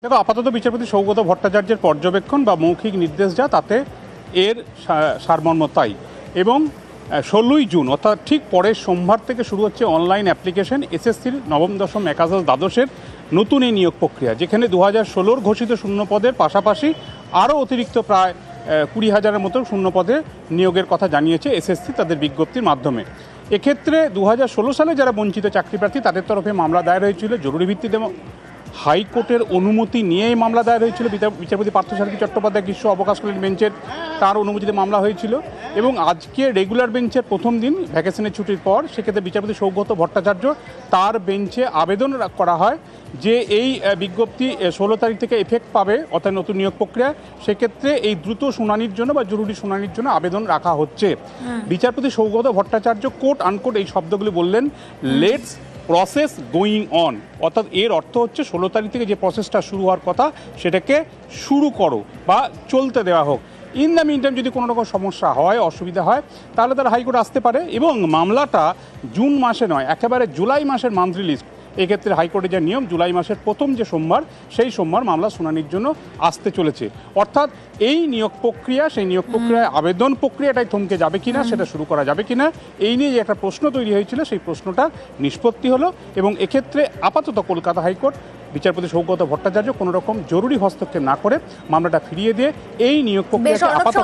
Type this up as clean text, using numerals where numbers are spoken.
দেখো, আপাতত বিচারপতি সৌগত ভট্টাচার্যের পর্যবেক্ষণ বা মৌখিক নির্দেশ যা তাতে এর সারমর্ম তাই। এবং 16ই জুন অর্থাৎ ঠিক পরের সোমবার থেকে শুরু হচ্ছে অনলাইন অ্যাপ্লিকেশন এসএসসির নবম দশম একাদশ দ্বাদশের নতুন এই নিয়োগ প্রক্রিয়া, যেখানে 2016 ঘোষিত শূন্য পদের পাশাপাশি আরও অতিরিক্ত প্রায় 20,000-এর মতো শূন্য পদে নিয়োগের কথা জানিয়েছে এসএসসি তাদের বিজ্ঞপ্তির মাধ্যমে। এক্ষেত্রে 2016 সালে যারা বঞ্চিত চাকরিপ্রার্থী তাদের তরফে মামলা দায়ের হয়েছিল জরুরি ভিত্তিতে। হাইকোর্টের অনুমতি নিয়েই মামলা দায়ের হয়েছিল। বিচারপতি পার্থসারথী চট্টোপাধ্যায় গ্রীষ্ম অবকাশকালীন বেঞ্চের তার অনুমতিতে মামলা হয়েছিল। এবং আজকে রেগুলার বেঞ্চের প্রথম দিন ভ্যাকেশনের ছুটির পর, সেক্ষেত্রে বিচারপতি সৌগত ভট্টাচার্য তার বেঞ্চে আবেদন করা হয় যে এই বিজ্ঞপ্তি 16 তারিখ থেকে এফেক্ট পাবে, অর্থাৎ নতুন নিয়োগ প্রক্রিয়া। সেক্ষেত্রে এই দ্রুত শুনানির জন্য বা জরুরি শুনানির জন্য আবেদন রাখা হচ্ছে। বিচারপতি সৌগত ভট্টাচার্য কোট আনকোট এই শব্দগুলি বললেন, লেটস প্রসেস গোয়িং অন, অর্থাৎ এর অর্থ হচ্ছে 16 তারিখ থেকে যে প্রসেসটা শুরু হওয়ার কথা সেটাকে শুরু করো বা চলতে দেওয়া হোক। ইন দ্য মিন টাইম যদি কোনো রকম সমস্যা হয়, অসুবিধা হয়, তাহলে তারা হাইকোর্ট আসতে পারে। এবং মামলাটা জুন মাসে নয়, একেবারে জুলাই মাসের মান্থলি লিস্ট। এক্ষেত্রে হাইকোর্টের যে নিয়ম, জুলাই মাসের প্রথম যে সোমবার, সেই সোমবার মামলা শুনানির জন্য আসতে চলেছে। অর্থাৎ এই নিয়োগ প্রক্রিয়া, সেই নিয়োগ প্রক্রিয়ায় আবেদন প্রক্রিয়াটাই থমকে যাবে কিনা, সেটা শুরু করা যাবে কিনা, এই নিয়ে যে একটা প্রশ্ন তৈরি হয়েছিল সেই প্রশ্নটা নিষ্পত্তি হলো। এবং এক্ষেত্রে আপাতত কলকাতা হাইকোর্ট বিচারপতি সৌগত ভট্টাচার্য কোনো রকম জরুরি হস্তক্ষেপ না করে মামলাটা ফিরিয়ে দিয়ে এই নিয়োগ প্রক্রিয়াকে আপাতত